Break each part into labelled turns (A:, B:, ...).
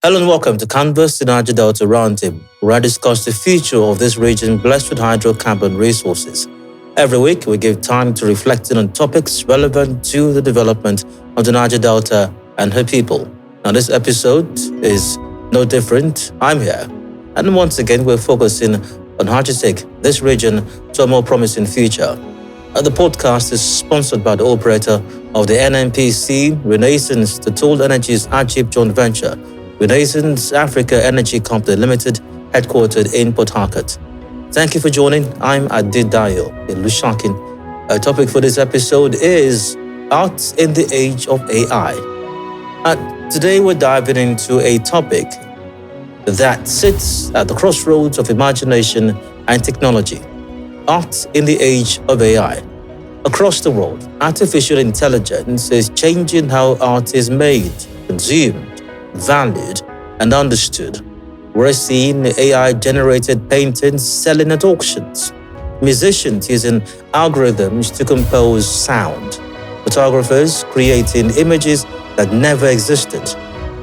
A: Hello and welcome to Canvas the Niger-Delta Roundtable, where I discuss the future of this region blessed with hydrocarbon resources. Every week, we give time to reflecting on topics relevant to the development of the Niger-Delta and her people. Now, this episode is no different. I'm here. And once again, we're focusing on how to take this region to a more promising future. The podcast is sponsored by the operator of the NNPC Renaissance, the Total Energies Ajib joint venture, Renaissance Africa Energy Company Limited, headquartered in Port Harcourt. Thank you for joining. I'm Adedayo in Lushakin. Our topic for this episode is Art in the Age of AI. Today we're diving into a topic that sits at the crossroads of imagination and technology. Art in the Age of AI. Across the world, artificial intelligence is changing how art is made, consumed, valued, and understood. We're seeing AI-generated paintings selling at auctions, musicians using algorithms to compose sound, photographers creating images that never existed,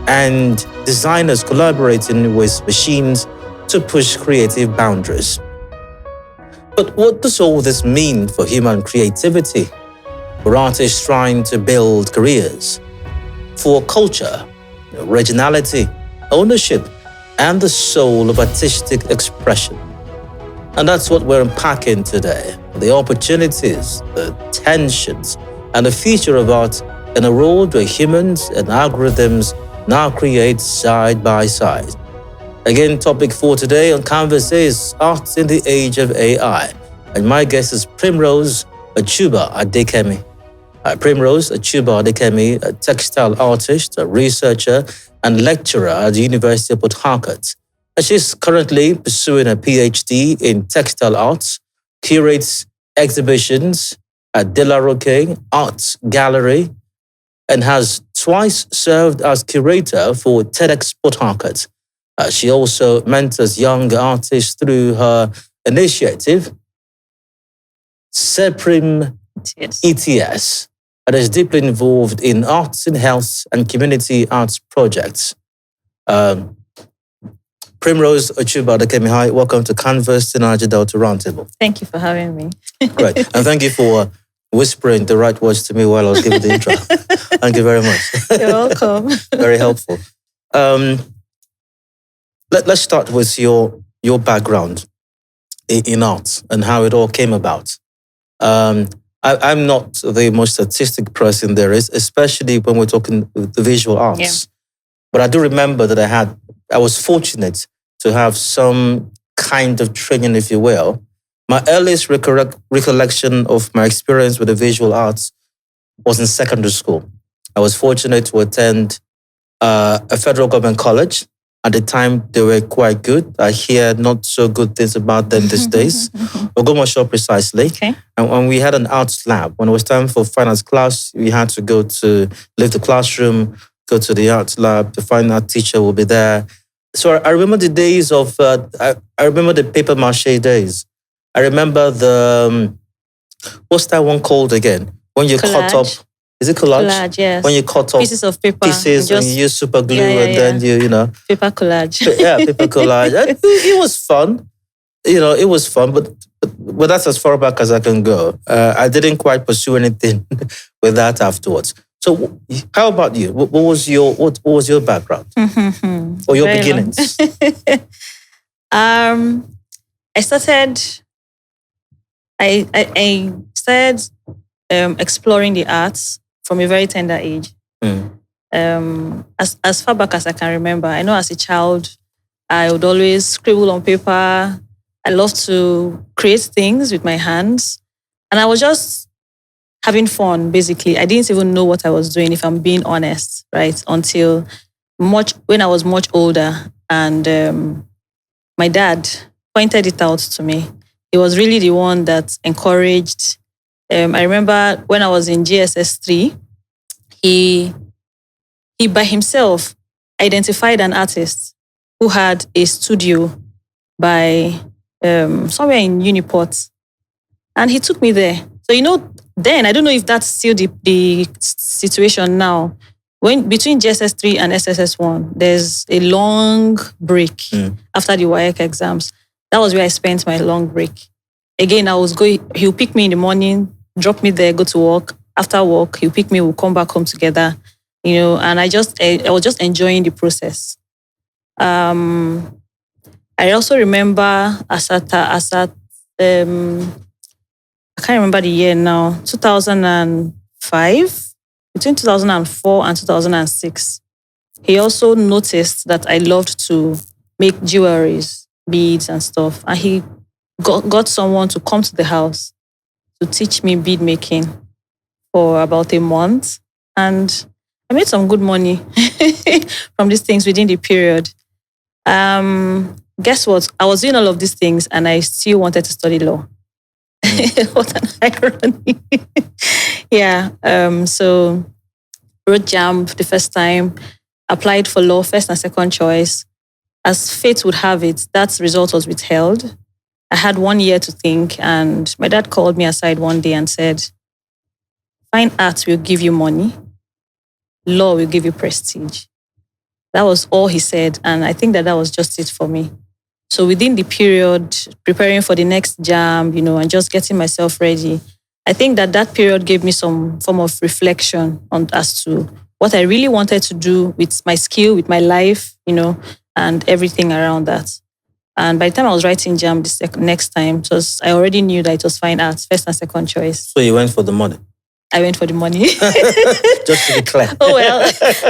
A: and designers collaborating with machines to push creative boundaries. But what does all this mean for human creativity, for artists trying to build careers, for culture, originality, ownership, and the soul of artistic expression? And that's what we're unpacking today. The opportunities, the tensions, and the future of art in a world where humans and algorithms now create side by side. Again, topic for today on Canvas is Art in the Age of AI. And my guest is Primrose Ochuba Adekemi. Primrose Ochuba Adekemi, a textile artist, a researcher, and lecturer at the University of Port Harcourt. And she's currently pursuing a PhD in textile arts, curates exhibitions at De La Roque Art Gallery, and has twice served as curator for TEDx Port Harcourt. She also mentors young artists through her initiative, Seprim ETS, and is deeply involved in arts and health and community arts projects. Primrose Ochuba Adekemi, hi, welcome to Canvas the Niger-Delta Roundtable.
B: Thank you for having me.
A: Great, and thank you for whispering the right words to me while I was giving the intro. Thank you very much.
B: You're welcome.
A: Very helpful. Let's start with your background in art and how it all came about. I'm not the most artistic person there is, especially when we're talking the visual arts.
B: Yeah.
A: But I do remember that I was fortunate to have some kind of training, if you will. My earliest recollection of my experience with the visual arts was in secondary school. I was fortunate to attend a federal government college. At the time, they were quite good. I hear not so good things about them these days. Ogomosho precisely.
B: Okay.
A: And when we had an arts lab, when it was time for fine arts class, we had to leave the classroom, go to the arts lab. The fine art teacher will be there. So I remember the days of, I remember the paper mache days. I remember what's that one called again? When you cut up, is it collage?
B: Collage, yes.
A: When you cut up
B: pieces of paper.
A: and you use super glue and then you know.
B: Paper collage.
A: Yeah, paper collage. It was fun. It was fun, but that's as far back as I can go. I didn't quite pursue anything with that afterwards. So how about you? What was your background? Or your
B: Very
A: beginnings?
B: I started exploring the arts from a very tender age. As far back as I can remember, I know as a child, I would always scribble on paper. I loved to create things with my hands. And I was just having fun, basically. I didn't even know what I was doing, if I'm being honest, right? Until when I was much older and my dad pointed it out to me. He was really the one that encouraged. I remember when I was in GSS 3, he by himself identified an artist who had a studio by somewhere in Uniport. And he took me there. So, then, I don't know if that's still the situation now, when between GSS3 and SSS1, there's a long break after the WAEC exams. That was where I spent my long break. Again, he'll pick me in the morning, drop me there, go to work. After work, he'll pick me, we'll come back home together, and I was just enjoying the process. I also remember I can't remember the year now, 2005, between 2004 and 2006. He also noticed that I loved to make jewelries, beads and stuff. And he got someone to come to the house to teach me bead making for about a month. And I made some good money from these things within the period. Guess what? I was doing all of these things and I still wanted to study law. What an irony. Yeah. So wrote JAMB the first time, applied for law, first and second choice. As fate would have it, that result was withheld. I had 1 year to think, and my dad called me aside one day and said, fine arts will give you money, law will give you prestige. That was all he said, and I think that was just it for me. So within the period, preparing for the next JAMB, and just getting myself ready, I think that period gave me some form of reflection as to what I really wanted to do with my skill, with my life, and everything around that. And by the time I was writing JAMB the next time, I already knew that it was fine arts, first and second choice.
A: So you went for the money?
B: I went for the money.
A: Just to be clear.
B: Oh, well,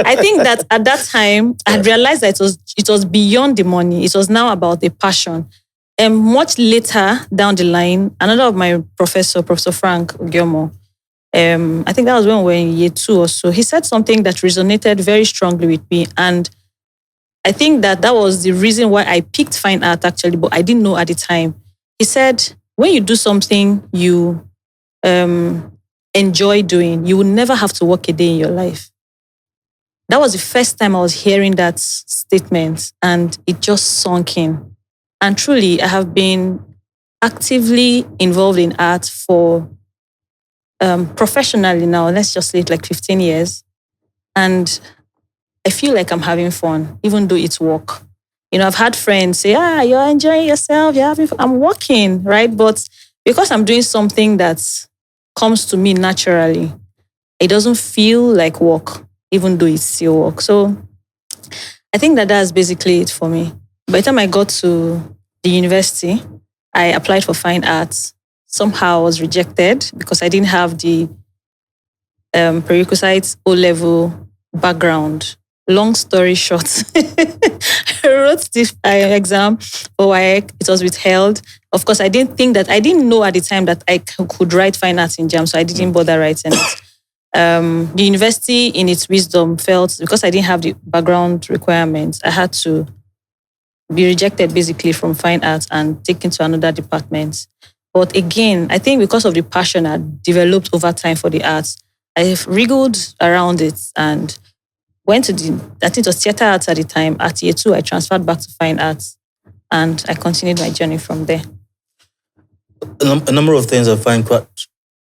B: I think that at that time, I had realized that it was beyond the money. It was now about a passion. And much later down the line, another of my Professor Frank Ogyomo, I think that was when we were in year 2 or so, he said something that resonated very strongly with me. And I think that was the reason why I picked fine art actually, but I didn't know at the time. He said, when you do something you enjoy doing, you will never have to work a day in your life. That was the first time I was hearing that statement, and it just sunk in. And truly, I have been actively involved in art for professionally now, let's just say it like 15 years. And I feel like I'm having fun, even though it's work. I've had friends say, you're enjoying yourself, you're having fun. I'm working, right? But because I'm doing something that comes to me naturally, it doesn't feel like work, even though it's still work. So I think that's basically it for me. By the time I got to the university, I applied for fine arts. Somehow I was rejected because I didn't have the prerequisite O-level background. Long story short, I wrote the exam for WAEC. It was withheld. Of course, I didn't know at the time that I could write fine arts in JAMB, so I didn't bother writing it. The university, in its wisdom, felt because I didn't have the background requirements, I had to be rejected basically from fine arts and taken to another department. But again, I think because of the passion I developed over time for the arts, I've wriggled around it and went to I think it was theatre arts at the time. At year 2, I transferred back to fine arts and I continued my journey from there.
A: A number of things I find quite,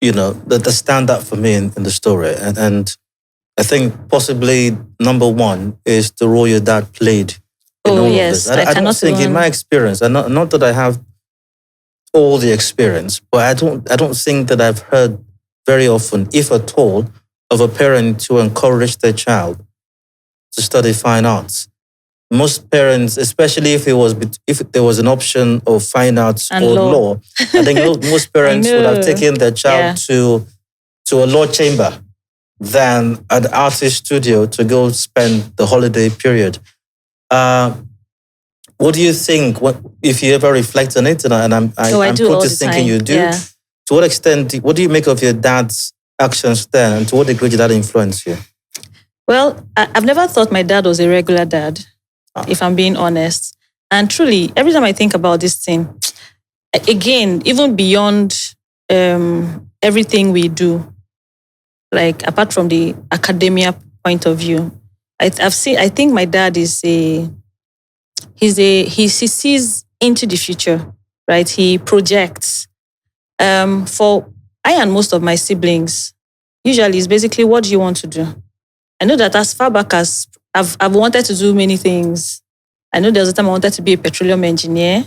A: that stand out for me in the story. And I think possibly number one is the role your dad played in all
B: yes,
A: of this. I don't think, in my experience, and not that I have all the experience, but I don't think that I've heard very often, if at all, of a parent to encourage their child to study fine arts. Most parents, especially if there was an option of fine arts
B: and
A: or law, I think most parents would have taken their child to a law chamber than an artist studio to go spend the holiday period. What do you think? If you ever reflect on it, and I'm prone to thinking you do. Yeah. To what extent? What do you make of your dad's actions then, and to what degree did that influence you?
B: Well, I've never thought my dad was a regular dad, if I'm being honest. And truly, every time I think about this thing, again, even beyond everything we do, like apart from the academia point of view, I think my dad he sees into the future, right? He projects. For I and most of my siblings, usually it's basically, what do you want to do? I know that as far back as I've wanted to do many things. I know there was a time I wanted to be a petroleum engineer.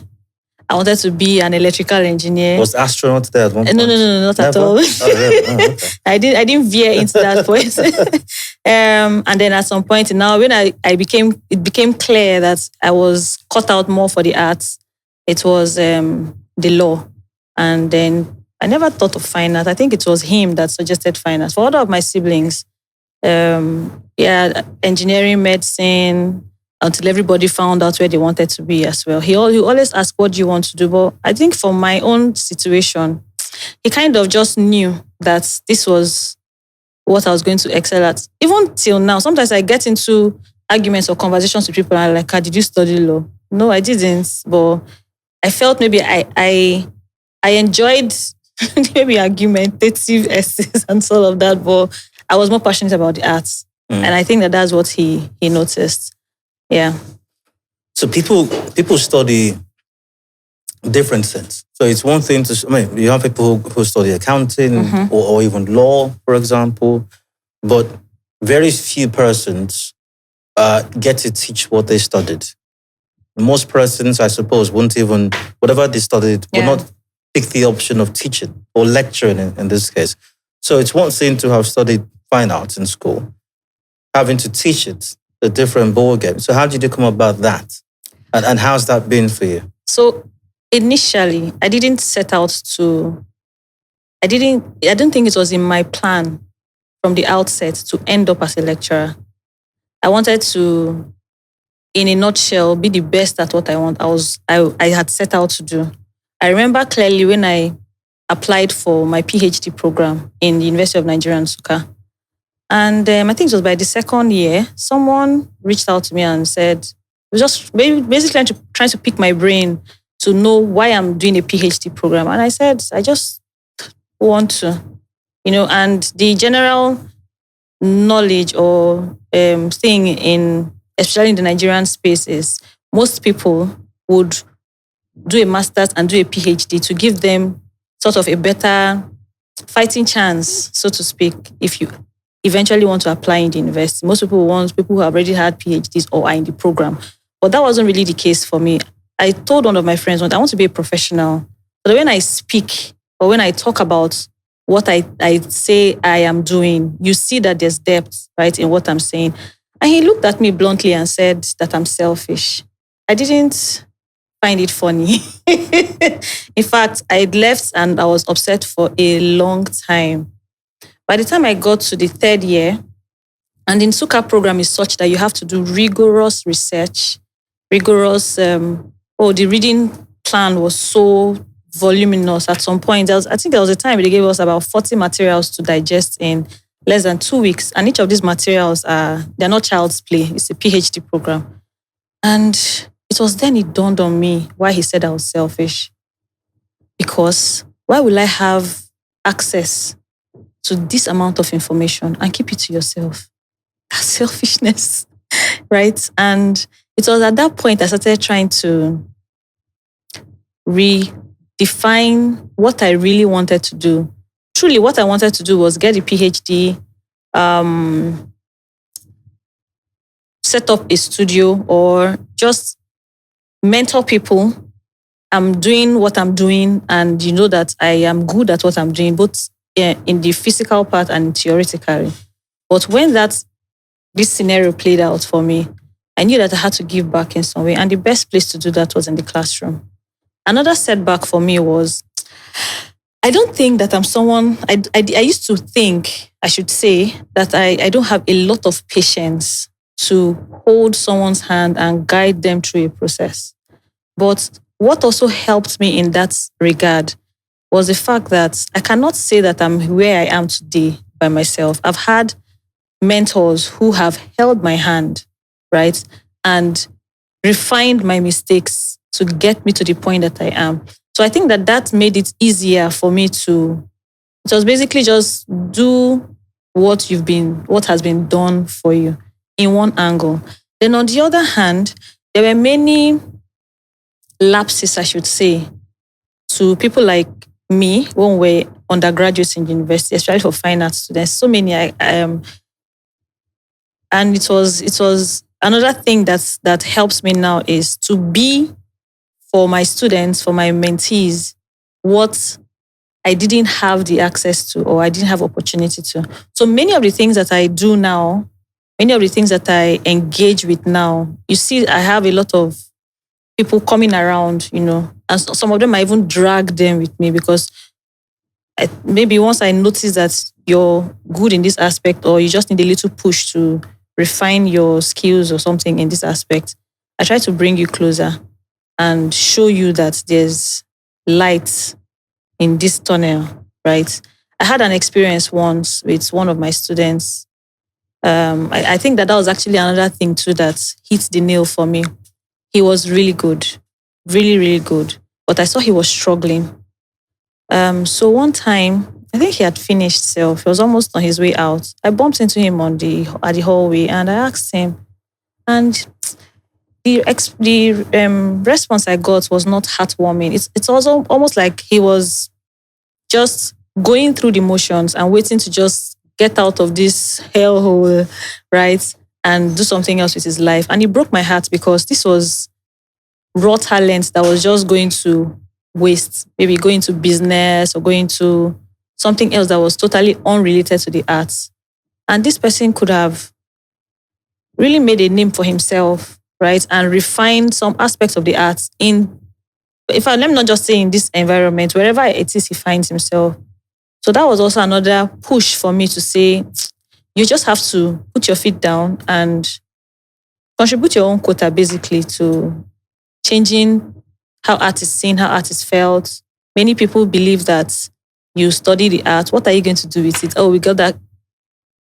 B: I wanted to be an electrical engineer.
A: Was astronaut there at one point?
B: No, not at all.
A: Oh, really? Oh, okay.
B: I didn't veer into that point. And then at some point now, when it became clear that I was cut out more for the arts, it was the law. And then I never thought of finance. I think it was him that suggested finance. For all of my siblings, engineering, medicine, until everybody found out where they wanted to be as well. He always asked, what do you want to do? But I think for my own situation, he kind of just knew that this was what I was going to excel at. Even till now, sometimes I get into arguments or conversations with people and I'm like, did you study law? No, I didn't. But I felt maybe I enjoyed maybe argumentative essays and all of that, but I was more passionate about the arts. And I think that's what he noticed. Yeah.
A: So people study different things. So it's one thing you have people who study accounting or even law, for example, but very few persons get to teach what they studied. Most persons, I suppose, won't even, whatever they studied, will not pick the option of teaching or lecturing in this case. So it's one thing to have studied fine arts in school, having to teach it, a different ballgame. So how did you come about that? And how's that been for you?
B: So initially, I didn't set out to, I don't think it was in my plan from the outset to end up as a lecturer. I wanted to, in a nutshell, be the best at what I had set out to do. I remember clearly when I applied for my PhD program in the University of Nigeria in Nsukka. And I think it was by the second year, someone reached out to me and said, it was just basically trying to pick my brain to know why I'm doing a PhD program. And I said, I just want to, and the general knowledge or thing especially in the Nigerian space is most people would do a master's and do a PhD to give them sort of a better fighting chance, so to speak, if you eventually want to apply in the university. Most people want people who have already had PhDs or are in the program. But that wasn't really the case for me. I told one of my friends, I want to be a professional. But when I speak or when I talk about what I say I am doing, you see that there's depth, right, in what I'm saying. And he looked at me bluntly and said that I'm selfish. I didn't find it funny. In fact, I left and I was upset for a long time. By the time I got to the third year, and the Nsukka program is such that you have to do rigorous research, the reading plan was so voluminous at some point. I think there was a time they gave us about 40 materials to digest in less than 2 weeks. And each of these materials they're not child's play. It's a PhD program. And it was then it dawned on me why he said I was selfish. Because why will I have access to this amount of information and keep it to yourself? That's selfishness, right? And it was at that point I started trying to redefine what I really wanted to do. Truly, what I wanted to do was get a PhD, set up a studio, or just mentor people. I'm doing what I'm doing, and you know that I am good at what I'm doing, both in the physical part and theoretically. But when this scenario played out for me, I knew that I had to give back in some way. And the best place to do that was in the classroom. Another setback for me was, I don't think that I'm someone, I used to think, I should say, that I don't have a lot of patience to hold someone's hand and guide them through a process. But what also helped me in that regard was the fact that I cannot say that I'm where I am today by myself. I've had mentors who have held my hand, right, and refined my mistakes to get me to the point that I am. So I think that made it easier for me to just basically just do what has been done for you in one angle. Then on the other hand, there were many lapses, I should say, to people like me when we're undergraduates in university, especially for fine arts students. So many And it was another thing that helps me now is to be for my students, for my mentees, what I didn't have the access to or I didn't have opportunity to. So many of the things that I do now, many of the things that I engage with now, you see, I have a lot of people coming around, and some of them I even drag them with me because maybe once I notice that you're good in this aspect or you just need a little push to refine your skills or something in this aspect, I try to bring you closer and show you that there's light in this tunnel, right? I had an experience once with one of my students. I think that was actually another thing too that hit the nail for me. He was really good, really, really good. But I saw he was struggling. So one time, I think he had finished self. He was almost on his way out. I bumped into him at the hallway and I asked him. And the response I got was not heartwarming. It's also almost like he was just going through the motions and waiting to just get out of this hellhole, right? And do something else with his life. And it broke my heart because this was raw talent that was just going to waste, maybe going to business or going to something else that was totally unrelated to the arts. And this person could have really made a name for himself, right? And refined some aspects of the arts let me not just say in this environment, wherever it is he finds himself. So that was also another push for me to say, you just have to put your feet down and contribute your own quota basically to changing how art is seen, how art is felt. Many people believe that you study the art. What are you going to do with it? Oh, we got that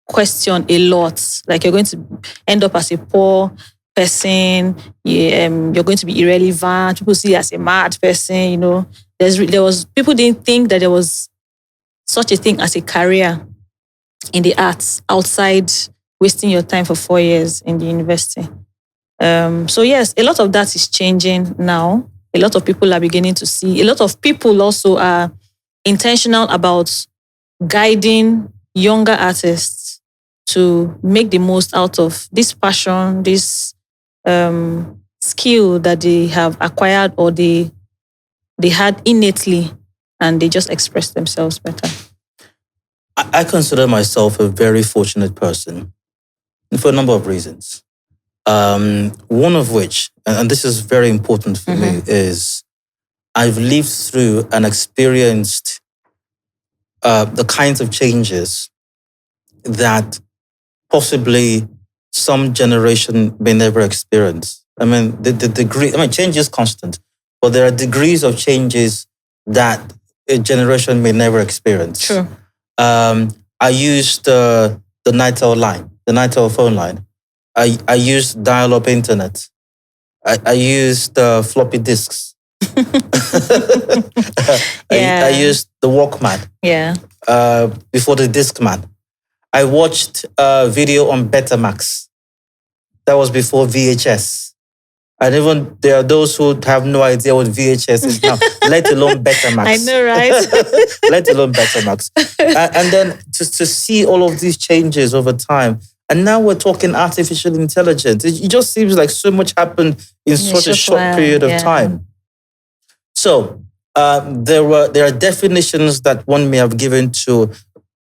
B: question a lot. Like you're going to end up as a poor person. You're going to be irrelevant. People see you as a mad person. People didn't think that there was such a thing as a career in the arts outside wasting your time for 4 years in the university. So yes, a lot of that is changing now. A lot of people are beginning to see. A lot of people also are intentional about guiding younger artists to make the most out of this passion, this skill that they have acquired or they had innately, and they just express themselves better.
A: I consider myself a very fortunate person for a number of reasons. One of which, and this is very important for me, is I've lived through and experienced the kinds of changes that possibly some generation may never experience. I mean, the degree, change is constant, but there are degrees of changes that a generation may never experience.
B: True.
A: I used the Nitel phone line. I used dial-up internet. I used floppy disks. I used the Walkman.
B: Yeah.
A: Before the Discman. I watched video on Betamax. That was before VHS. And even there are those who have no idea what VHS is now, let alone Betamax.
B: I know, right?
A: Let alone Betamax. And then to see all of these changes over time. And now we're talking artificial intelligence. It just seems like so much happened in such a short period of time. So there are definitions that one may have given to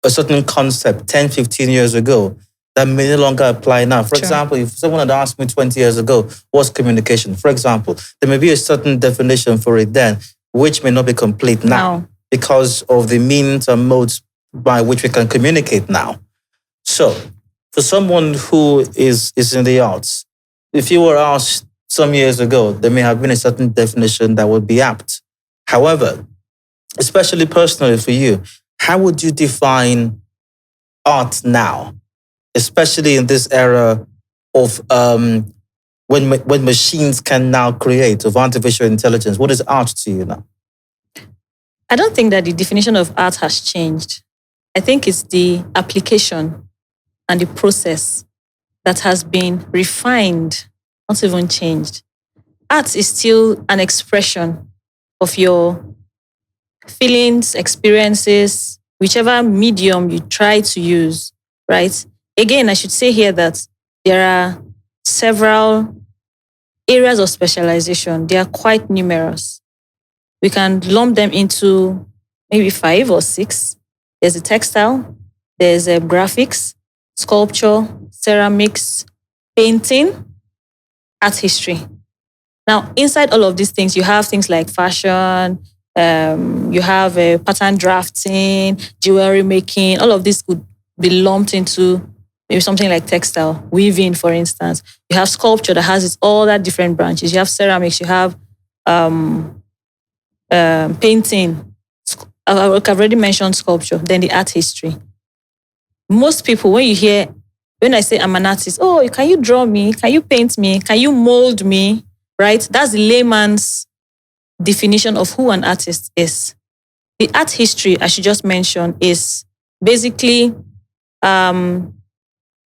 A: a certain concept 10, 15 years ago that may no longer apply now. For example, if someone had asked me 20 years ago, what's communication? For example, there may be a certain definition for it then, which may not be complete now because of the means and modes by which we can communicate now. So, for someone who is in the arts, if you were asked some years ago, there may have been a certain definition that would be apt. However, especially personally for you, how would you define art now, especially in this era of when machines can now create, of artificial intelligence? What is art to you now?
B: I don't think that the definition of art has changed. I think it's the application and the process that has been refined, not even changed. Art is still an expression of your feelings, experiences, whichever medium you try to use, right? Again, I should say here that there are several areas of specialization. They are quite numerous. We can lump them into maybe 5 or 6. There's a textile, there's a graphics, sculpture, ceramics, painting, art history. Now, inside all of these things, you have things like fashion, you have pattern drafting, jewelry making. All of this could be lumped into maybe something like textile, weaving, for instance. You have sculpture that has all that different branches. You have ceramics, you have painting. I've already mentioned sculpture, then the art history. Most people, when I say I'm an artist, oh, can you draw me? Can you paint me? Can you mold me? Right? That's the layman's definition of who an artist is. The art history, I should just mention, is basically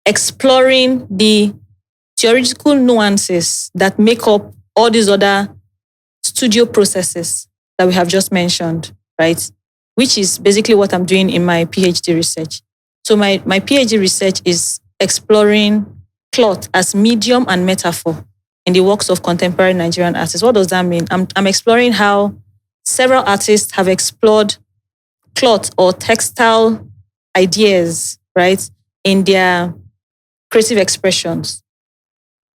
B: exploring the theoretical nuances that make up all these other studio processes that we have just mentioned, right? Which is basically what I'm doing in my PhD research. So my PhD research is exploring cloth as medium and metaphor in the works of contemporary Nigerian artists. What does that mean? I'm exploring how several artists have explored cloth or textile ideas, right, in their creative expressions.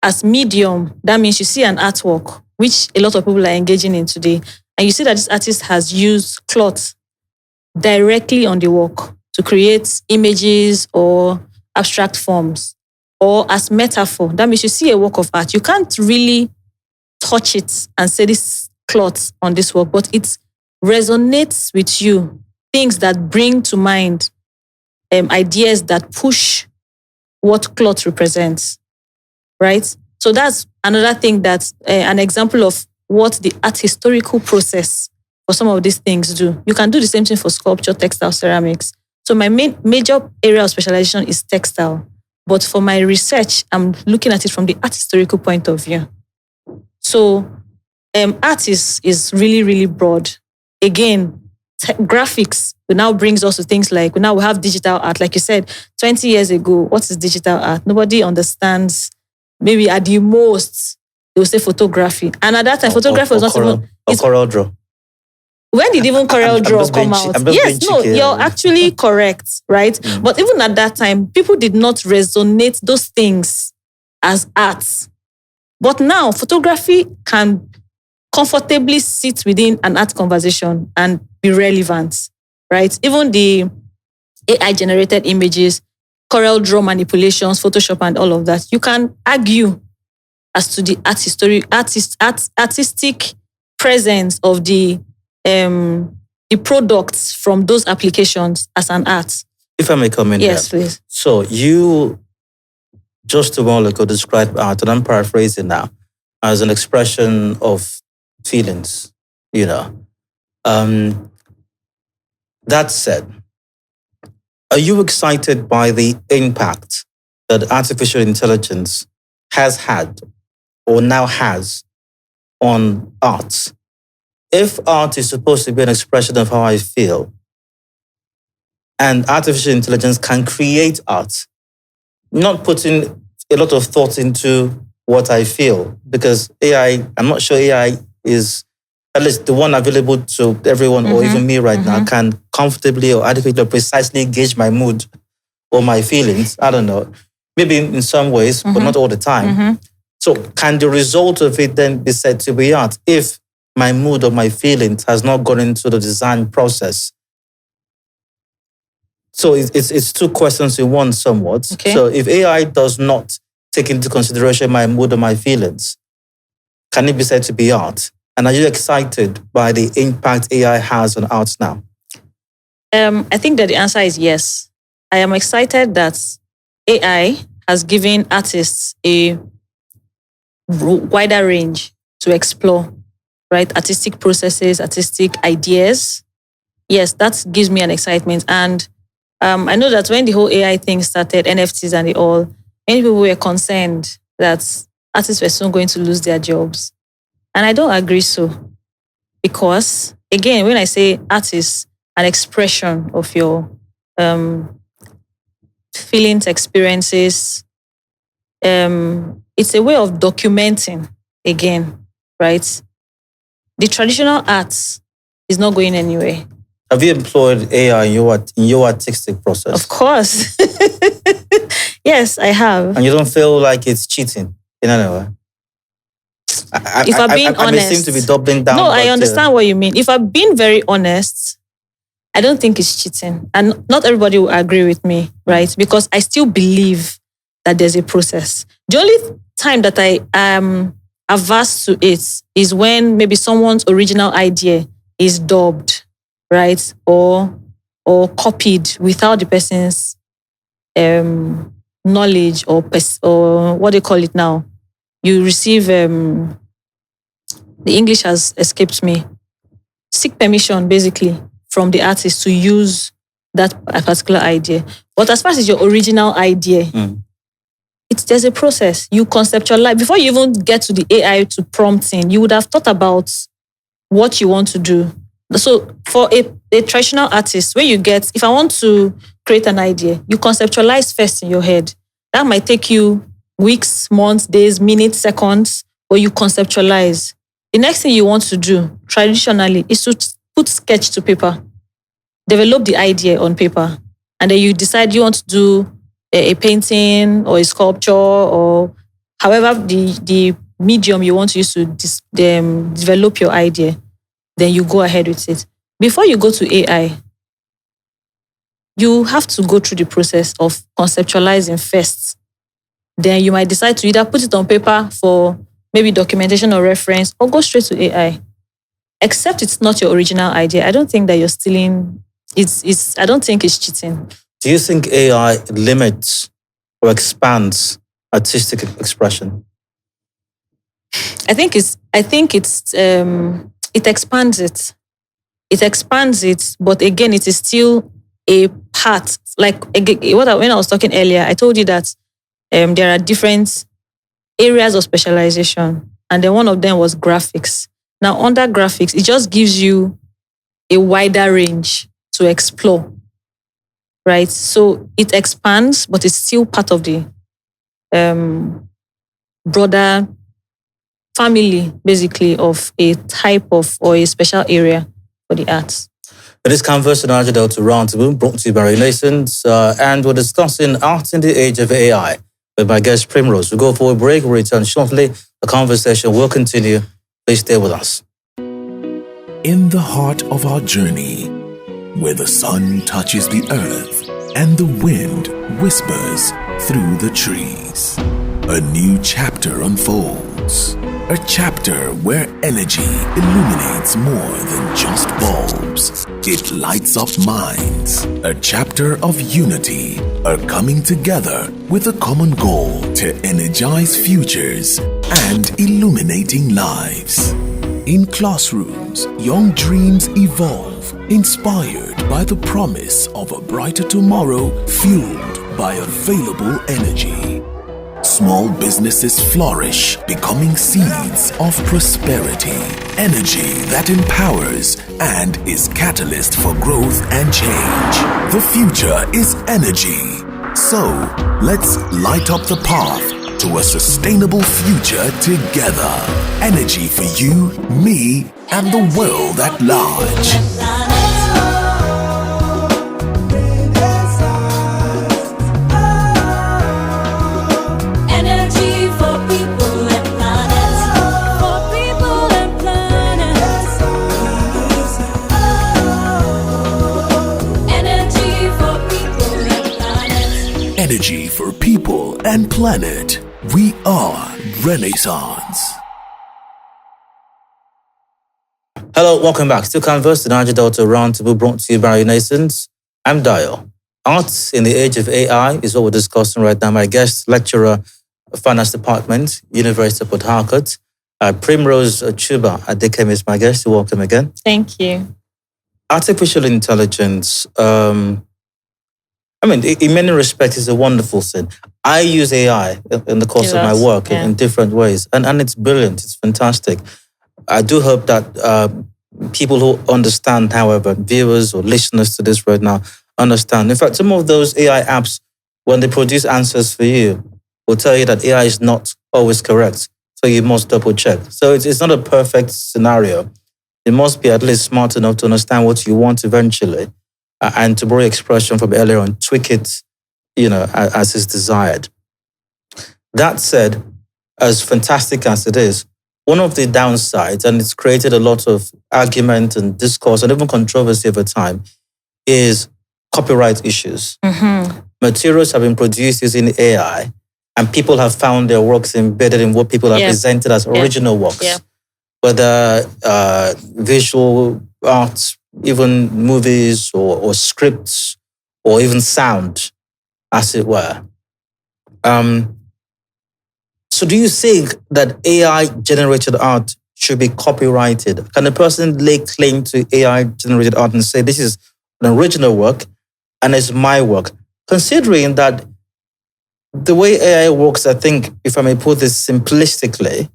B: As medium, that means you see an artwork, which a lot of people are engaging in today, and you see that this artist has used cloth directly on the work to create images or abstract forms. Or as metaphor, that means you see a work of art. You can't really touch it and say this cloth on this work, but it resonates with you. Things that bring to mind ideas that push what cloth represents, right? So that's another thing that's an example of what the art historical process for some of these things do. You can do the same thing for sculpture, textile, ceramics. So my major area of specialization is textile. But for my research, I'm looking at it from the art historical point of view. So art is really, really broad. Again, graphics now brings us to things like, now we have digital art. Like you said, 20 years ago, what is digital art? Nobody understands. Maybe at the most, they will say photography. And at that time, photography was not even...
A: Corel Draw.
B: When did even Corel Draw come out? Yes, no, you're actually correct, right? But even at that time, people did not resonate those things as art. But now, photography can comfortably sit within an art conversation and be relevant, right? Even the AI-generated images, Corel Draw manipulations, Photoshop and all of that, you can argue as to the artistic presence of the products from those applications as an art.
A: If I may come in
B: yes,
A: here.
B: Please.
A: So you just a while ago described art, and I'm paraphrasing now, as an expression of feelings, That said, are you excited by the impact that artificial intelligence has had or now has on art? If art is supposed to be an expression of how I feel, and artificial intelligence can create art, not putting a lot of thought into what I feel, because AI, I'm not sure AI is, at least the one available to everyone or even me right now, can comfortably or adequately or precisely gauge my mood or my feelings. I don't know. Maybe in some ways, but not all the time. So can the result of it then be said to be art if my mood or my feelings has not gone into the design process? So it's two questions in one somewhat.
B: Okay.
A: So if AI does not take into consideration my mood or my feelings, can it be said to be art? And are you excited by the impact AI has on art now?
B: I think that the answer is yes. I am excited that AI has given artists a wider range to explore, right? Artistic processes, artistic ideas. Yes, that gives me an excitement. And I know that when the whole AI thing started, NFTs and all, many people were concerned that artists were soon going to lose their jobs. And I don't agree so. Because, again, when I say art is an expression of your feelings, experiences, it's a way of documenting again, right? The traditional art is not going anywhere.
A: Have you employed AI in your artistic process?
B: Of course. Yes, I have.
A: And you don't feel like it's cheating in any way?
B: If I'm being
A: I
B: honest,
A: may seem to be doubling down.
B: No, I understand what you mean. If I'm being very honest, I don't think it's cheating. And not everybody will agree with me, right? Because I still believe that there's a process. The only time that I am averse to it is when maybe someone's original idea is dubbed, right? Or copied without the person's knowledge or what do you call it now? You receive, the English has escaped me. Seek permission, basically, from the artist to use that particular idea. But as far as your original idea, there's a process. You conceptualize. Before you even get to the AI to prompting, you would have thought about what you want to do. So for a traditional artist, when if I want to create an idea, you conceptualize first in your head. That might take you weeks, months, days, minutes, seconds, but you conceptualize. The next thing you want to do traditionally is to put sketch to paper, develop the idea on paper, and then you decide you want to do a painting or a sculpture or however the medium you want to use to develop your idea. Then you go ahead with it. Before you go to AI, you have to go through the process of conceptualizing first. Then you might decide to either put it on paper for maybe documentation or reference or go straight to AI. Except it's not your original idea. I don't think that you're stealing. I don't think it's cheating.
A: Do you think AI limits or expands artistic expression?
B: I think it expands it. It expands it, but again, it is still a part. Like when I was talking earlier, I told you that there are different areas of specialization, and then one of them was graphics. Now, under graphics, it just gives you a wider range to explore, right? So it expands, but it's still part of the broader family, basically, of a type of or a special area for the arts.
A: It is Canvas and Niger-Delta Roundtable brought to you by Renaissance, and we're discussing art in the age of AI with my guest Primrose. We'll go for a break, we'll return shortly. The conversation will continue. Please stay with us.
C: In the heart of our journey, where the sun touches the earth and the wind whispers through the trees, a new chapter unfolds. A chapter where energy illuminates more than just bulbs. It lights up minds. A chapter of unity, a coming together with a common goal to energize futures and illuminating lives. In classrooms, young dreams evolve, inspired by the promise of a brighter tomorrow fueled by available energy. Small businesses flourish, becoming seeds of prosperity. Energy that empowers and is catalyst for growth and change. The future is energy. So, let's light up the path to a sustainable future together. Energy for you, me, and the world at large. Energy for people and planet. We are Renaissance.
A: Hello, welcome back. Still Canvas, the Niger-Delta Roundtable brought to you by Renaissance. I'm Dio. Art in the age of AI is what we're discussing right now. My guest, lecturer, Finance Department, University of Port Harcourt, Primrose Ochuba Adekemi is my guest. Welcome again.
B: Thank you.
A: Artificial intelligence, in many respects, it's a wonderful thing. I use AI in the course of my work in different ways, and it's brilliant. It's fantastic. I do hope that people who understand, however, viewers or listeners to this right now, understand. In fact, some of those AI apps, when they produce answers for you, will tell you that AI is not always correct. So you must double check. So it's not a perfect scenario. You must be at least smart enough to understand what you want eventually, and to borrow expression from earlier on, tweak it, as is desired. That said, as fantastic as it is, one of the downsides, and it's created a lot of argument and discourse and even controversy over time, is copyright issues. Materials have been produced using AI, and people have found their works embedded in what people have presented as original works. Whether visual art, even movies or scripts, or even sound, as it were. So do you think that AI-generated art should be copyrighted? Can a person lay claim to AI-generated art and say, this is an original work and it's my work? Considering that the way AI works, I think, if I may put this simplistically,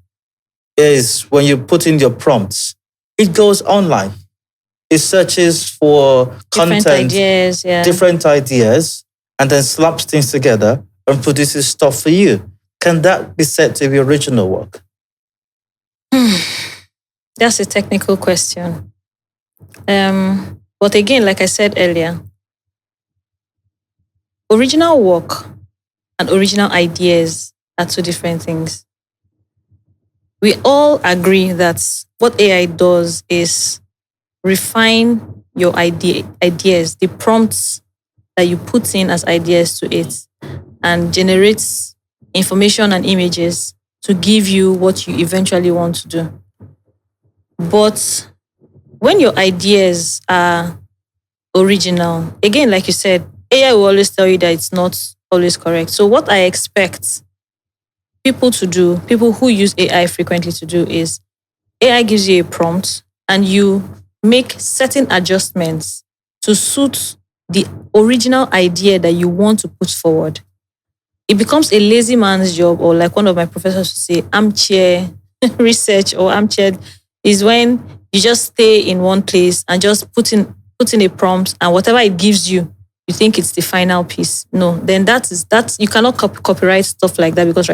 A: is when you put in your prompts, it goes online. It searches for content, different ideas, and then slaps things together and produces stuff for you. Can that be said to be original work?
B: That's a technical question. But again, like I said earlier, original work and original ideas are two different things. We all agree that what AI does is refine your ideas, the prompts that you put in as ideas to it, and generates information and images to give you what you eventually want to do. But when your ideas are original, again, like you said, AI will always tell you that it's not always correct. So what I expect people to do, people who use AI frequently to do, is AI gives you a prompt and you make certain adjustments to suit the original idea that you want to put forward. It becomes a lazy man's job, or like one of my professors would say, armchair research or armchair, is when you just stay in one place and just put in a prompt, and whatever it gives you, you think it's the final piece. No, then that's you cannot copyright stuff like that, because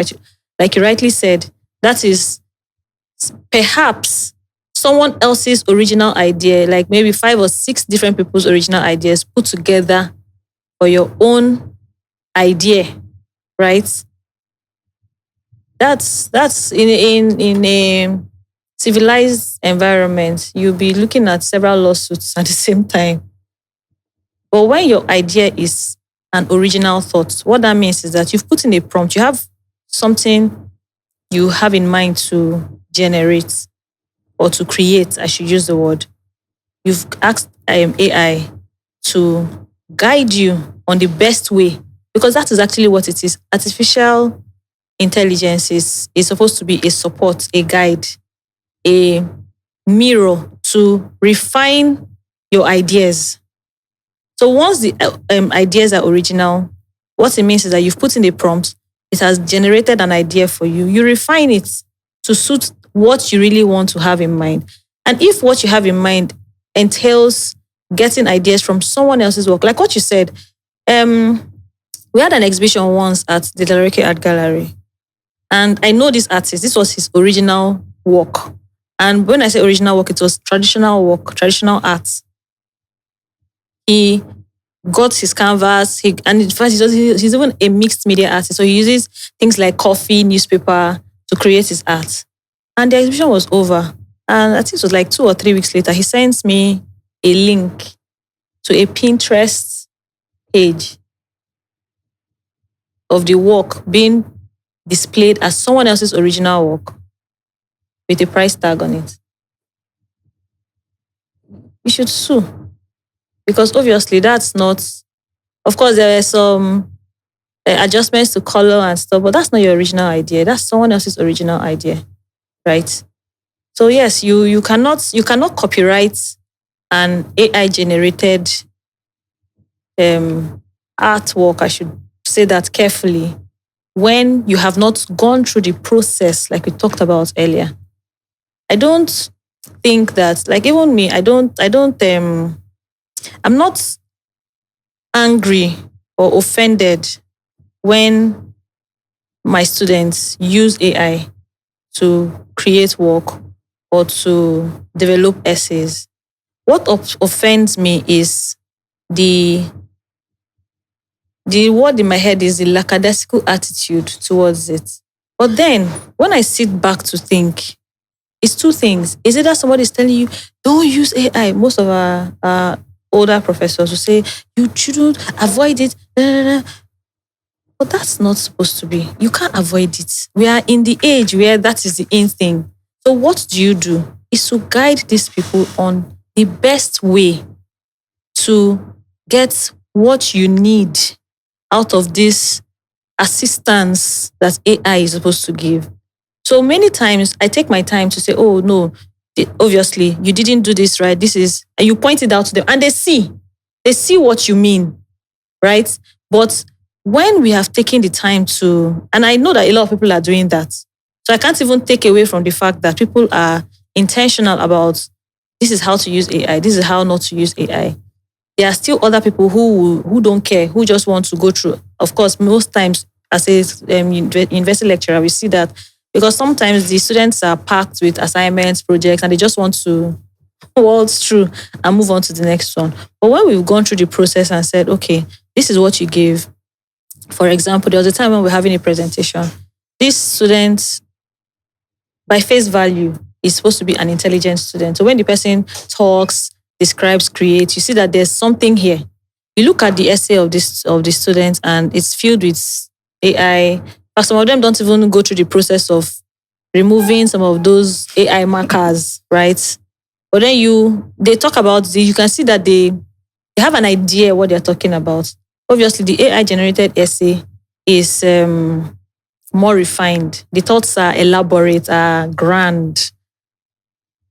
B: like you rightly said, that is perhaps someone else's original idea, like maybe 5 or 6 different people's original ideas put together for your own idea. Right? That's in a civilized environment, you'll be looking at several lawsuits at the same time. But when your idea is an original thought, what that means is that you've put in a prompt, you have something you have in mind to generate or to create, I should use the word. You've asked AI to guide you on the best way, because that is actually what it is. Artificial intelligence is supposed to be a support, a guide, a mirror to refine your ideas. So once the ideas are original, what it means is that you've put in a prompt, it has generated an idea for you. You refine it to suit what you really want to have in mind. And if what you have in mind entails getting ideas from someone else's work, like what you said, we had an exhibition once at the Delaware Art Gallery. And I know this artist, this was his original work. And when I say original work, it was traditional work, traditional art. He got his canvas, and in fact, he's even a mixed media artist. So he uses things like coffee, newspaper to create his art. And the exhibition was over. And I think it was like 2 or 3 weeks later, he sends me a link to a Pinterest page of the work being displayed as someone else's original work with a price tag on it. You should sue. Because obviously that's not, of course there are some adjustments to color and stuff, but that's not your original idea. That's someone else's original idea, right? So yes, you cannot copyright an AI-generated artwork, I should say that carefully, when you have not gone through the process like we talked about earlier. I don't think that, like even me, I'm not angry or offended when my students use AI to create work or to develop essays, what offends me is the word in my head is the lackadaisical attitude towards it. But then when I sit back to think, it's two things. Is it that somebody is telling you, don't use AI? Most of our older professors will say, you shouldn't avoid it. But that's not supposed to be. You can't avoid it. We are in the age where that is the in thing. So what do? Is to guide these people on the best way to get what you need out of this assistance that AI is supposed to give. So many times I take my time to say, oh no, obviously you didn't do this right. And you point it out to them and they see what you mean, right? But when we have taken the time to, and I know that a lot of people are doing that. So I can't even take away from the fact that people are intentional about this is how to use AI, this is how not to use AI. There are still other people who don't care, who just want to go through. Of course, most times as a university lecturer, we see that because sometimes the students are packed with assignments, projects, and they just want to waltz through and move on to the next one. But when we've gone through the process and said, okay, this is what you give. For example, there was a time when we were having a presentation. This student, by face value, is supposed to be an intelligent student. So when the person talks, describes, creates, you see that there's something here. You look at the essay of the student and it's filled with AI. But some of them don't even go through the process of removing some of those AI markers, right? But then they talk about you can see that they have an idea what they're talking about. Obviously, the AI generated essay is more refined. The thoughts are elaborate, are grand.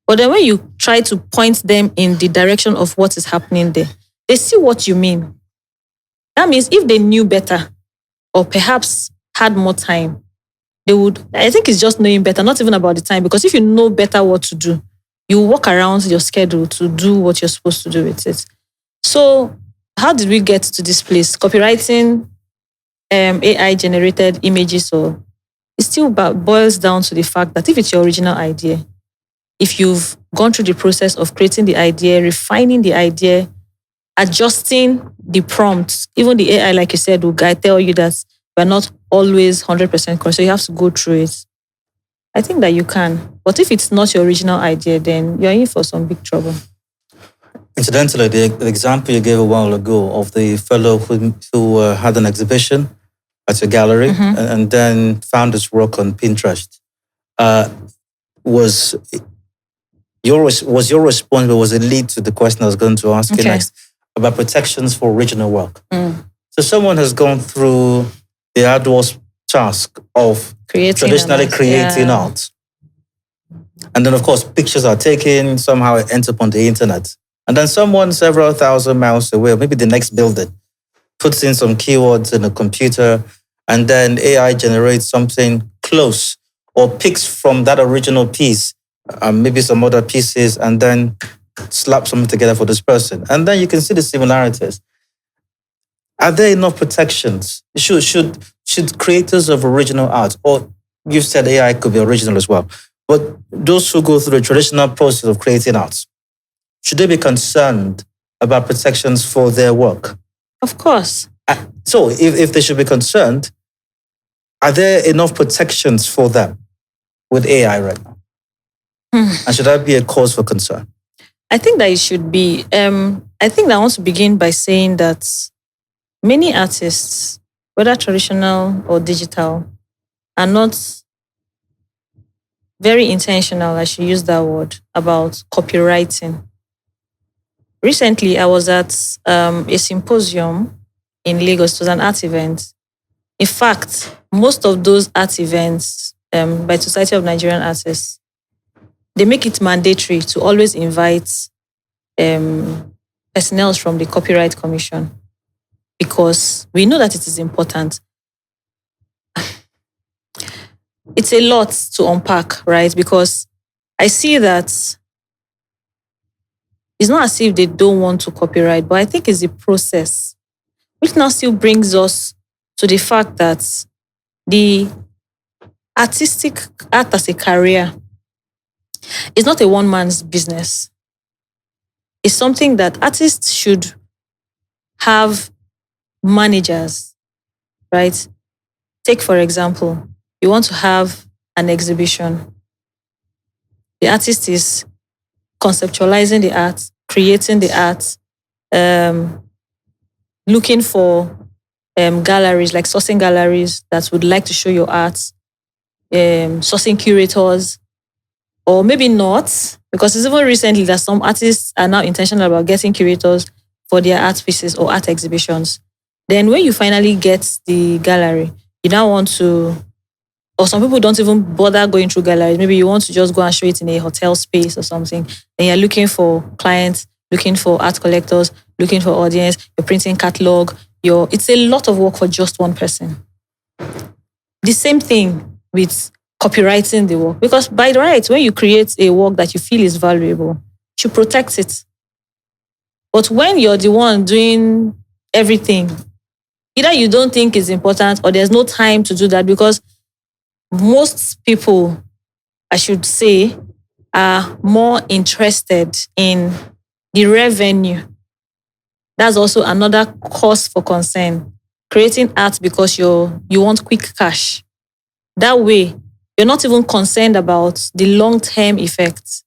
B: But then when you try to point them in the direction of what is happening there, they see what you mean. That means if they knew better or perhaps had more time, they would, I think it's just knowing better, not even about the time, because if you know better what to do, you walk around your schedule to do what you're supposed to do with it. So how did we get to this place? Copywriting AI-generated images, or it still boils down to the fact that if it's your original idea, if you've gone through the process of creating the idea, refining the idea, adjusting the prompts, even the AI, like you said, will tell you that we're not always 100% correct, so you have to go through it. I think that you can. But if it's not your original idea, then you're in for some big trouble.
A: Incidentally, the example you gave a while ago of the fellow who had an exhibition at a gallery and then found his work on Pinterest was your response, but was a lead to the question I was going to ask you next about protections for original work. So someone has gone through the arduous task of traditionally creating art. And then, of course, pictures are taken, somehow it ends up on the internet. And then someone several thousand miles away, or maybe the next building, puts in some keywords in a computer, and then AI generates something close or picks from that original piece, maybe some other pieces, and then slaps something together for this person. And then you can see the similarities. Are there enough protections? Should creators of original art, or you said AI could be original as well, but those who go through the traditional process of creating art, should they be concerned about protections for their work?
B: Of course.
A: So if they should be concerned, are there enough protections for them with AI right now? And should that be a cause for concern?
B: I think that it should be. I think that I want to begin by saying that many artists, whether traditional or digital, are not very intentional, I should use that word, about copywriting. Recently, I was at a symposium in Lagos. It was an art event. In fact, most of those art events by Society of Nigerian Artists, they make it mandatory to always invite personnel from the Copyright Commission, because we know that it is important. It's a lot to unpack, right? Because I see that it's not as if they don't want to copyright, but I think it's the process, which now still brings us to the fact that the artistic art as a career is not a one man's business. It's something that artists should have managers, right? Take, for example, you want to have an exhibition. The artist is conceptualizing the art, creating the art, looking for galleries, like sourcing galleries that would like to show your art, sourcing curators, or maybe not, because it's even recently that some artists are now intentional about getting curators for their art pieces or art exhibitions. Then when you finally get the gallery, you now want to, or some people don't even bother going through galleries. Maybe you want to just go and show it in a hotel space or something. And you're looking for clients, looking for art collectors, looking for audience, you're printing catalog. It's a lot of work for just one person. The same thing with copywriting the work. Because by the right, when you create a work that you feel is valuable, you should protect it. But when you're the one doing everything, either you don't think it's important or there's no time to do that, because most people, I should say, are more interested in the revenue. That's also another cause for concern. Creating art because you want quick cash. That way, you're not even concerned about the long-term effects.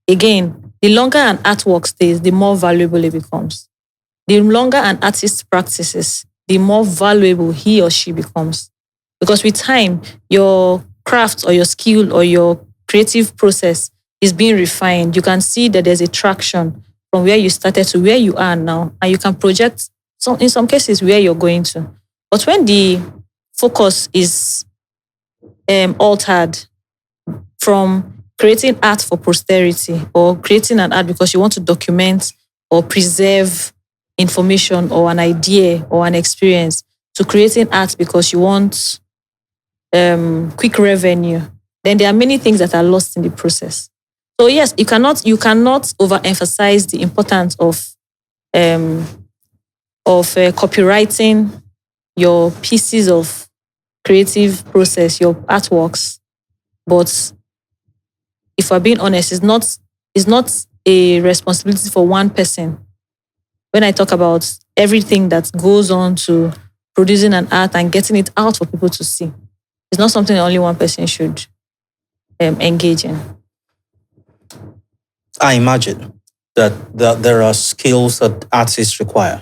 B: Again, the longer an artwork stays, the more valuable it becomes. The longer an artist practices, the more valuable he or she becomes. Because with time, your craft or your skill or your creative process is being refined. You can see that there's a traction from where you started to where you are now. And you can project, in some cases, where you're going to. But when the focus is altered from creating art for posterity or creating an art because you want to document or preserve information or an idea or an experience, to creating art because you want quick revenue, then there are many things that are lost in the process. So yes, you cannot overemphasize the importance of copywriting your pieces of creative process, your artworks. But if we're being honest, it's not a responsibility for one person. When I talk about everything that goes on to producing an art and getting it out for people to see, it's not something only one person should engage in.
A: I imagine that there are skills that artists require.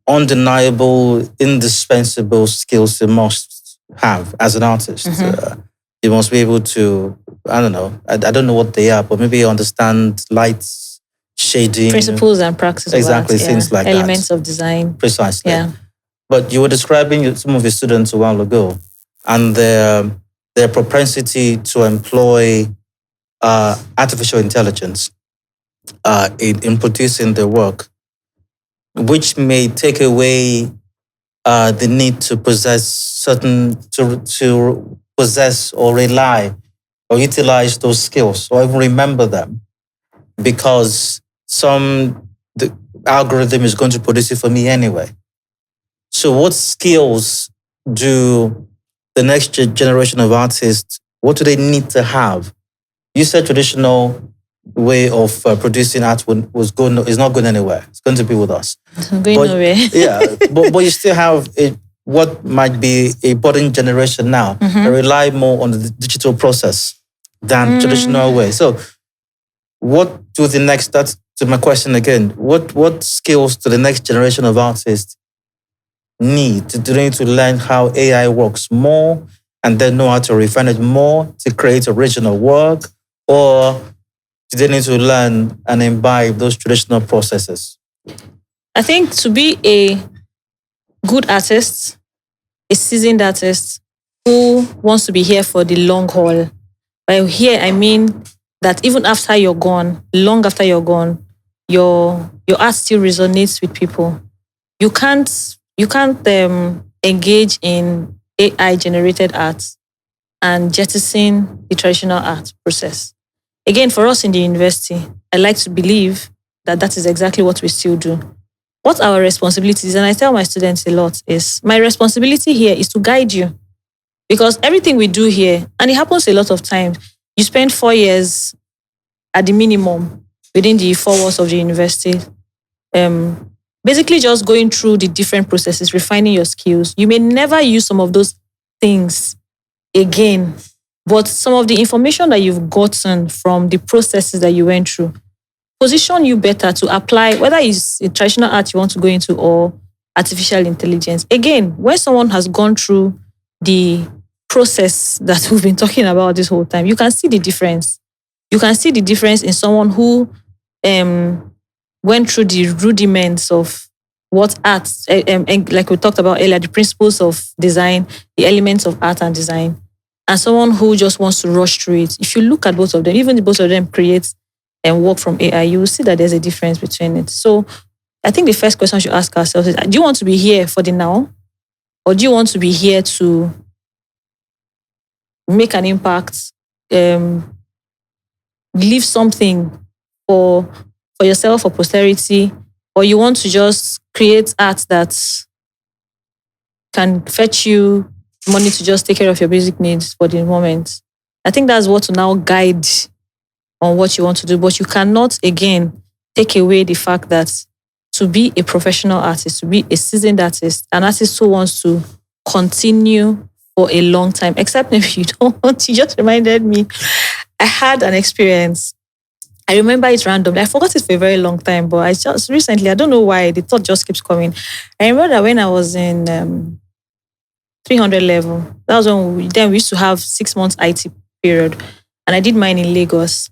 A: Undeniable, indispensable skills they must have as an artist. You must be able to, I don't know what they are, but maybe understand lights, shading.
B: Principles and practices.
A: Exactly, things like that.
B: Elements of design.
A: Precisely.
B: Yeah.
A: But you were describing some of your students a while ago and their propensity to employ artificial intelligence in producing their work, which may take away the need to to possess or rely or utilize those skills or even remember them, because the algorithm is going to produce it for me anyway. So what skills do the next generation of artists, what do they need to have? You said traditional way of producing art is not going anywhere. It's going to be with us.
B: Going nowhere.
A: Yeah, but you still have what might be a budding generation now that rely more on the digital process than traditional way. So what do that's to my question again, what skills do the next generation of artists need? Do they need to learn how AI works more and then know how to refine it more to create original work? Or do they need to learn and imbibe those traditional processes?
B: I think to be a good artist, a seasoned artist who wants to be here for the long haul. By here, I mean that even after you're gone, long after you're gone, your art still resonates with people. You can't engage in AI-generated art and jettison the traditional art process. Again, for us in the university, I like to believe that is exactly what we still do. what our responsibilities, and I tell my students a lot, is my responsibility here is to guide you. Because everything we do here, and it happens a lot of times, you spend 4 years at the minimum within the 4 walls of the university, basically just going through the different processes, refining your skills. You may never use some of those things again, but some of the information that you've gotten from the processes that you went through position you better to apply, whether it's a traditional art you want to go into or artificial intelligence. Again, when someone has gone through the process that we've been talking about this whole time, you can see the difference. You can see the difference in someone who went through the rudiments of what art, like we talked about earlier, the principles of design, the elements of art and design, and someone who just wants to rush through it. If you look at both of them, even the both of them create and work from AI, you will see that there's a difference between it. So I think the first question we should ask ourselves is, do you want to be here for the now? Or do you want to be here to make an impact, leave something for yourself, for posterity? Or you want to just create art that can fetch you money to just take care of your basic needs for the moment? I think that's what to now guide on what you want to do. But you cannot, again, take away the fact that to be a professional artist, to be a seasoned artist, an artist who wants to continue for a long time, except if you don't want. You just reminded me, I had an experience. I remember it randomly. I forgot it for a very long time, but I just recently, I don't know why, the thought just keeps coming. I remember that when I was in 300 level, that was when we used to have 6 months IT period, and I did mine in Lagos.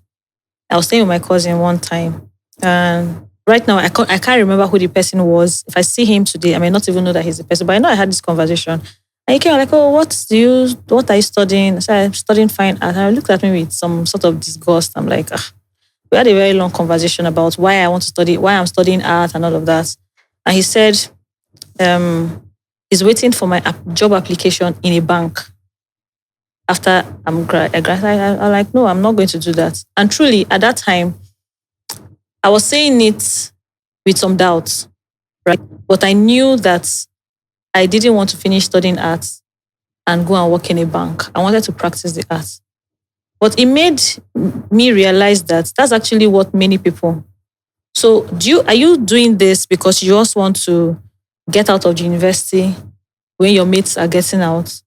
B: I was staying with my cousin one time, and right now I can't remember who the person was. If I see him today, I may not even know that he's the person, but I know I had this conversation. And he came like, oh, what are you studying? I said, I'm studying fine art. And I looked at me with some sort of disgust. I'm like, we had a very long conversation about why I want to study, why I'm studying art and all of that. And he said, he's waiting for my job application in a bank. After I'm like, no, I'm not going to do that. And truly, at that time, I was saying it with some doubts, right? But I knew that I didn't want to finish studying art and go and work in a bank. I wanted to practice the art. But it made me realize that that's actually what many people. So are you doing this because you just want to get out of the university when your mates are getting out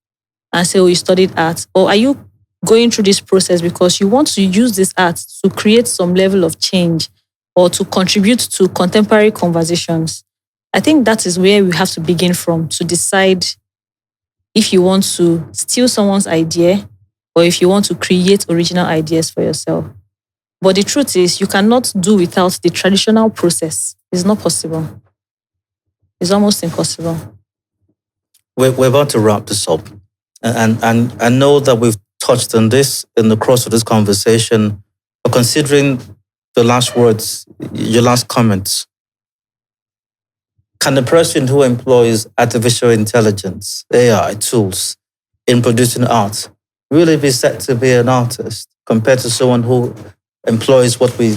B: and say, oh, you studied art? Or are you going through this process because you want to use this art to create some level of change or to contribute to contemporary conversations? I think that is where we have to begin from to decide if you want to steal someone's idea or if you want to create original ideas for yourself. But the truth is, you cannot do without the traditional process. It's not possible. It's almost impossible.
A: We're about to wrap this up. And I know that we've touched on this in the course of this conversation, but considering the last words, your last comments, can the person who employs artificial intelligence, AI tools in producing art really be said to be an artist compared to someone who employs what we,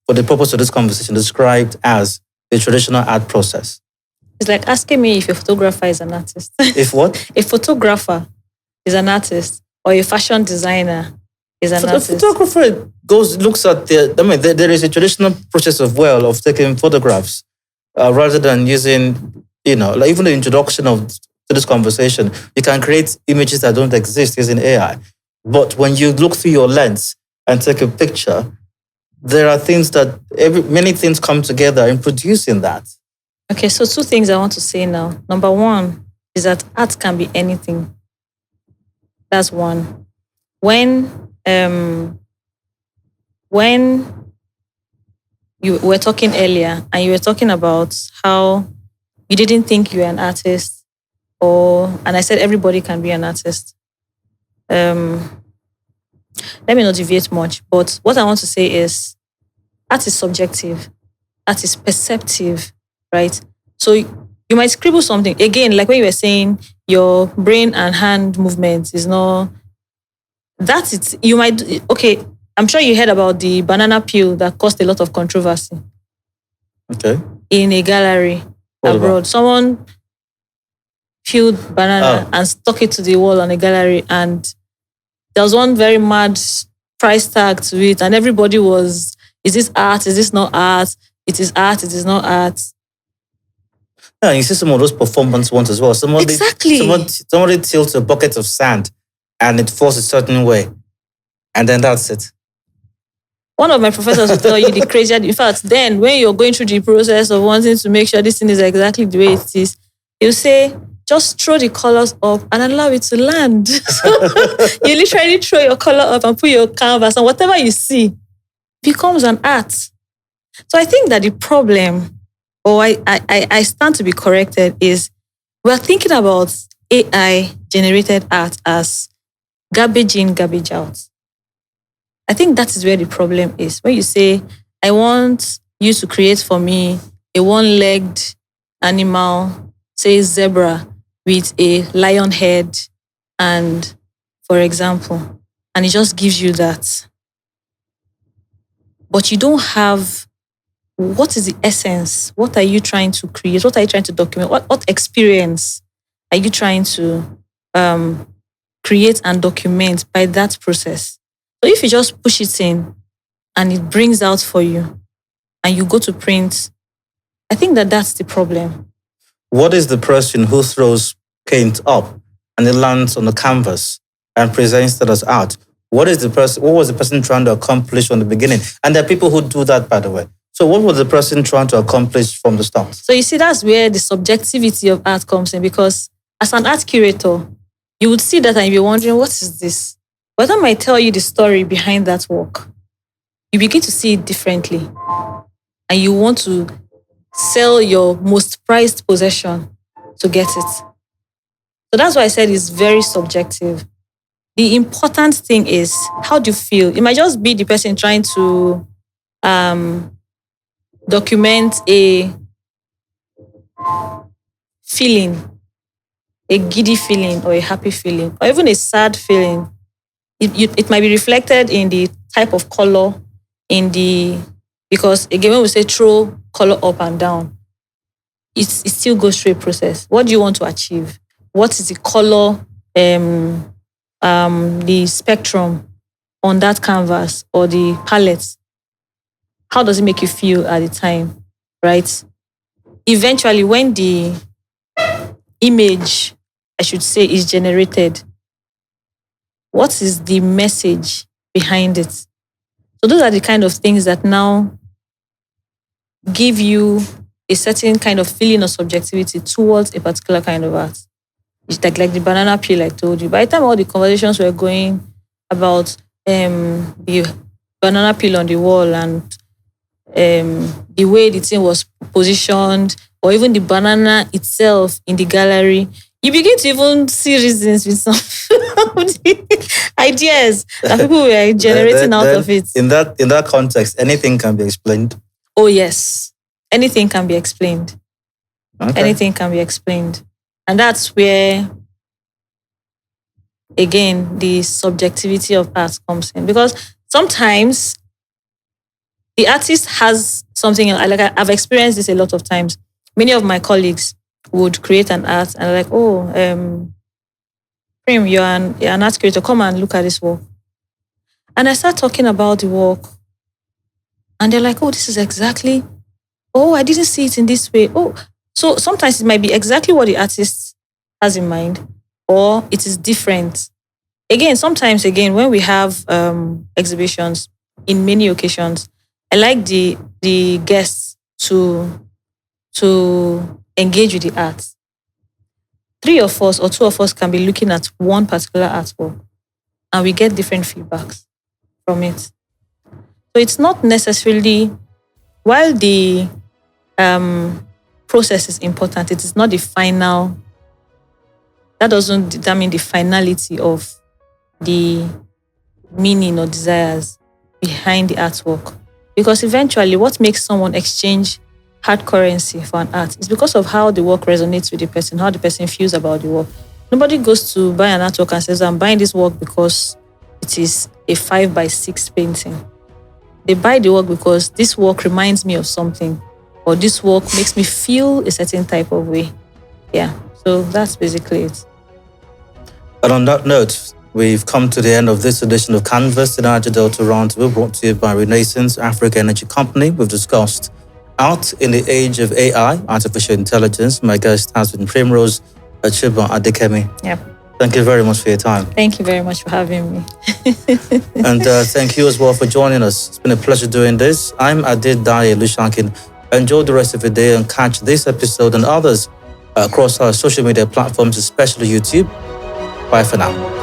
A: for the purpose of this conversation, described as the traditional art process?
B: It's like asking me if a photographer is an artist.
A: If what?
B: A photographer is an artist or a fashion designer is an artist.
A: A photographer looks at there is a traditional process of taking photographs rather than using, like even the introduction to this conversation, you can create images that don't exist using AI. But when you look through your lens and take a picture, there are things that many things come together in producing that.
B: Okay, so 2 things I want to say now. Number 1 is that art can be anything. That's one. When you were talking earlier and you were talking about how you didn't think you were an artist, and I said everybody can be an artist. Let me not deviate much, but what I want to say is art is subjective. Art is perceptive, right? So you might scribble something. Again, like when you were saying, your brain and hand movement is not... That's it. You might... Okay, I'm sure you heard about the banana peel that caused a lot of controversy.
A: Okay.
B: in a gallery abroad. Someone peeled banana and stuck it to the wall on a gallery, and there was one very mad price tag to it, and everybody was, is this art? Is this not art? It is art, it is not art.
A: Yeah, you see some of those performance ones as well.
B: Exactly.
A: Somebody tilts a bucket of sand and it falls a certain way. And then that's it.
B: One of my professors will tell you the crazier. In fact, then when you're going through the process of wanting to make sure this thing is exactly the way it is, he'll say, just throw the colors up and allow it to land. You literally throw your color up and put your canvas, and whatever you see becomes an art. So I think that the problem, or I stand to be corrected, is we're thinking about AI-generated art as garbage in, garbage out. I think that is where the problem is. When you say, I want you to create for me a one-legged animal, say zebra, with a lion head, and for example, and it just gives you that. But you don't have, what is the essence? What are you trying to create? What are you trying to document? What experience are you trying to create and document by that process? So if you just push it in and it brings out for you and you go to print, I think that that's the problem.
A: What is the person who throws paint up and it lands on the canvas and presents that as art? What was the person trying to accomplish from the beginning? And there are people who do that, by the way. So what was the person trying to accomplish from the start?
B: So you see, that's where the subjectivity of art comes in, because as an art curator, you would see that and you'd be wondering, what is this? But I might tell you the story behind that work. You begin to see it differently. And you want to sell your most prized possession to get it. So that's why I said it's very subjective. The important thing is, how do you feel? It might just be the person trying to document a feeling, a giddy feeling or a happy feeling, or even a sad feeling. It might be reflected in the type of color, because again, when we say throw color up and down, it still goes through a process. What do you want to achieve? What is the color, the spectrum on that canvas or the palette? How does it make you feel at the time, right? Eventually, when the image, I should say, is generated, what is the message behind it? So those are the kind of things that now give you a certain kind of feeling of subjectivity towards a particular kind of art. It's like the banana peel I told you. By the time all the conversations were going about the banana peel on the wall and the way the thing was positioned, or even the banana itself in the gallery, you begin to even see reasons with some of the ideas that people were generating out of it.
A: In that context, anything can be explained.
B: Oh yes, anything can be explained.
A: Okay.
B: Anything can be explained. And that's where, again, the subjectivity of art comes in. Because sometimes the artist has something, like I've experienced this a lot of times. Many of my colleagues would create an art and like, Prim, you're an art creator, come and look at this work. And I start talking about the work. And they're like, this is exactly, I didn't see it in this way. So sometimes it might be exactly what the artist has in mind, or it is different. Sometimes when we have exhibitions, in many occasions, I like the guests to engage with the art. 3 of us or 2 of us can be looking at one particular artwork and we get different feedbacks from it. So it's not necessarily, while the process is important, it is not the final, that doesn't determine the finality of the meaning or desires behind the artwork. Because eventually, what makes someone exchange hard currency for an art is because of how the work resonates with the person, how the person feels about the work. Nobody goes to buy an artwork and says, I'm buying this work because it is a 5x6 painting. They buy the work because this work reminds me of something. or this work makes me feel a certain type of way. Yeah, so that's basically it.
A: And on that note, we've come to the end of this edition of Canvas, the Niger-Delta Roundtable, brought to you by Renaissance Africa Energy Company. We've discussed Out in the Age of AI, Artificial Intelligence. My guest has been Primrose Ochuba Adekemi.
B: Yeah.
A: Thank you very much for your time.
B: Thank you very much for having me.
A: And thank you as well for joining us. It's been a pleasure doing this. I'm Adedayo Lushankin. Enjoy the rest of your day and catch this episode and others across our social media platforms, especially YouTube. Bye for now.